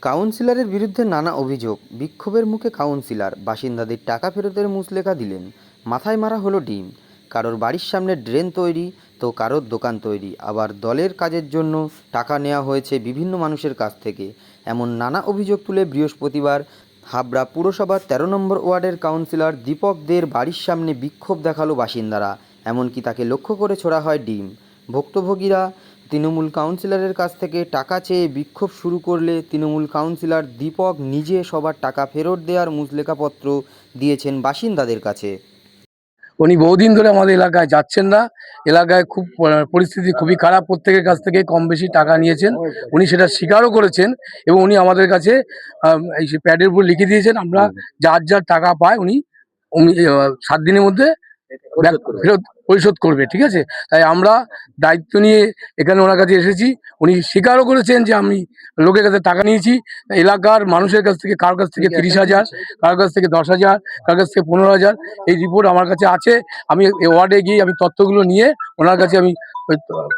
কাউন্সিলরের বিরুদ্ধে নানা অভিযোগ, বিক্ষোভের মুখে কাউন্সিলর, বাসিন্দাদের টাকা ফেরতের মুচলেকা দিলেন। মাথায় মারা হলো ডিম। কারোর বাড়ির সামনে ড্রেন তৈরি, তো কারোর দোকান তৈরি, আবার দলের কাজের জন্য টাকা নেওয়া হয়েছে বিভিন্ন মানুষের কাছ থেকে। এমন নানা অভিযোগ তুলে বৃহস্পতিবার হাবড়া পুরসভার ১৩ নম্বর ওয়ার্ডের কাউন্সিলর দীপক দের বাড়ির সামনে বিক্ষোভ দেখালো বাসিন্দারা। এমনকি তাকে লক্ষ্য করে ছোড়া হয় ডিম। ভুক্তভোগীরা তৃণমূল কাউন্সিলরের কাছ থেকে টাকা চেয়ে বিক্ষোভ শুরু করলে তৃণমূল কাউন্সিলর দীপক নিজে সবার টাকা ফেরত দেওয়ার মুচলেকাপত্র দিয়েছেন বাসিন্দাদের কাছে। উনি বহুদিন ধরে আমাদের এলাকায় যাচ্ছেন না। এলাকায় খুব পরিস্থিতি খুবই খারাপ, প্রত্যেকের কাছ থেকে কম বেশি টাকা নিয়েছেন। উনি সেটা স্বীকারও করেছেন এবং উনি আমাদের কাছে এই প্যাডের উপর লিখে দিয়েছেন, আমরা যার যার টাকা পায় উনি 7 দিনের মধ্যে ফেরত পরিশোধ করবে। ঠিক আছে, তাই আমরা দায়িত্ব নিয়ে এখানে ওনার কাছে এসেছি। উনি স্বীকারও করেছেন যে আমি লোকের কাছে টাকা নিয়েছি। এলাকার মানুষের কাছ থেকে কারোর কাছ থেকে 30,000, কারোর কাছ থেকে 10,000, কারোর কাছ থেকে 15,000, এই রিপোর্ট আমার কাছে আছে। আমি ওয়ার্ডে গিয়ে আমি তথ্যগুলো নিয়ে ওনার কাছে আমি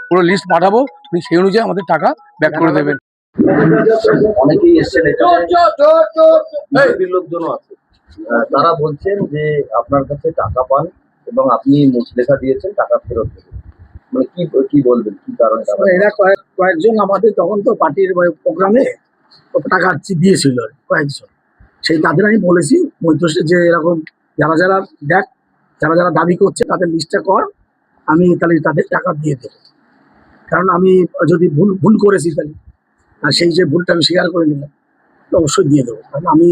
পুরো লিস্ট পাঠাবো, উনি সেই অনুযায়ী আমাদের টাকা ব্যাক করে দেবেন। অনেকেই এসছেন, লোকজন আছে, তারা বলছেন যে আপনার কাছে টাকা পান এবং আপনি মুচলেখা দিয়েছেন টাকা ফেরত দেবেন, মানে কি বলবেন, কি কারণে? এরা কয়েকজন আমাদের তখন তো পার্টির প্রোগ্রামে টাকা দিয়েছিল কয়েকজন, সেই তাদের আমি বলেছি মধ্যস্থে যে এরকম যারা যারা যারা যারা দাবি করছে তাদের লিস্টটা কর, আমি তাহলে তাদের টাকা দিয়ে দেবো। কারণ আমি যদি ভুল করেছি তাহলে, আর সেই যে ভুলটা আমি স্বীকার করে নিলাম, তো অবশ্যই দিয়ে দেবো। কারণ আমি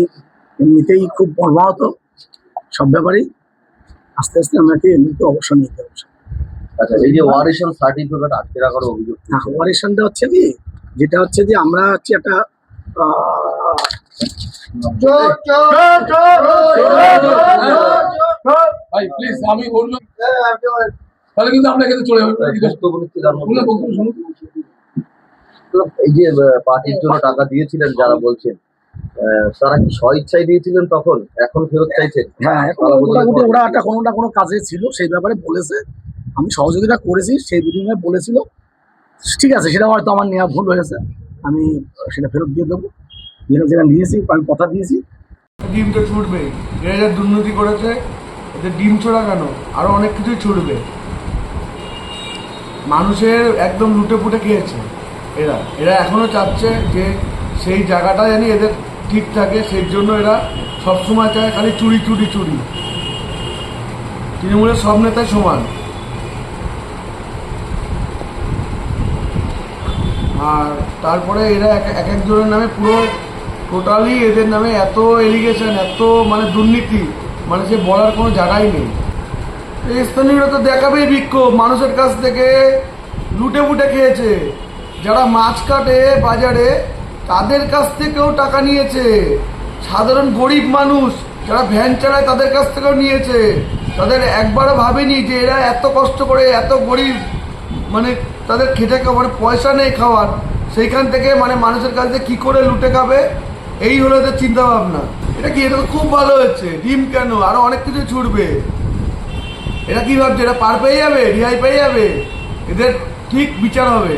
এমনিতেই খুব প্রভাবিত সব ব্যাপারেই, আস্তে আস্তে আমাকে এমনিতে অবসর নিতে হবে। আচ্ছা, এই যে ওয়ারেশন সার্টিফিকেট আটকে রাখার অভিযোগ, না, ওয়ারেশনটা হচ্ছে কি, যেটা হচ্ছে যে আমরা হচ্ছে একটা আমি বললাম তাহলে কিন্তু আমরা এখানে চলে যাবো। এই যে পার্টির জন্য টাকা দিয়েছিলেন যারা বলছেন, তারা কি স্বইচ্ছায় দিয়েছিলেন তখন, এখন ফেরত চাইছেন? হ্যাঁ, মোটামুটি ওরা একটা কোনো না কোনো কাজে ছিল, সেই ব্যাপারে বলেছে, আমি সহযোগিতা করেছি, সেই বিনিময়ে বলেছিল। ঠিক আছে, সেটা হয়তো আমার নেওয়া ভুল হয়েছে, আমি সেটা ফেরত দিয়ে দেবো। যেটা নিয়েছি আমি কথা দিয়েছি। ডিম তো ছুটবে, এরা যা দুর্নীতি করেছে, এতে ডিম ছোড়া কেন, আরো অনেক কিছুই ছুটবে। মানুষের একদম লুটে পুটে খেয়েছে এরা এখনো চাচ্ছে যে সেই জায়গাটা জানি এদের ঠিক থাকে, সেই জন্য এরা সবসময় চায় খালি চুরি চুরি চুরি। তৃণমূলের সব নেতাই সমান, আর তারপরে এরা এক একজনের নামে পুরো টোটালি এদের নামে এত এলিগেশন, এত মানে দুর্নীতি, মানে সে বলার কোনো জায়গাই নেই। এই স্থানীয়রা তো দেখাবেই বিক্ষোভ, মানুষের কাছ থেকে লুটে পুটে খেয়েছে। যারা মাছ কাটে বাজারে তাদের কাছ থেকেও টাকা নিয়েছে, সাধারণ গরিব মানুষ যারা ভ্যান চালায় তাদের কাছ থেকেও নিয়েছে। তাদের একবারও ভাবেনি যে এরা এত কষ্ট করে, এত গরিব, মানে তাদের খেটে মানে পয়সা নেই খাওয়ার, সেইখান থেকে মানে মানুষের কাছ থেকে কী করে লুটে খাবে, এই হলো এদের চিন্তাভাবনা। এটা তো খুব ভালো হচ্ছে, ডিম কেন, আরও অনেক কিছু ছুটবে। এরা কী ভাবছে, এরা পার পেয়ে যাবে, রিহাই পেয়ে যাবে, এদের ঠিক বিচার হবে।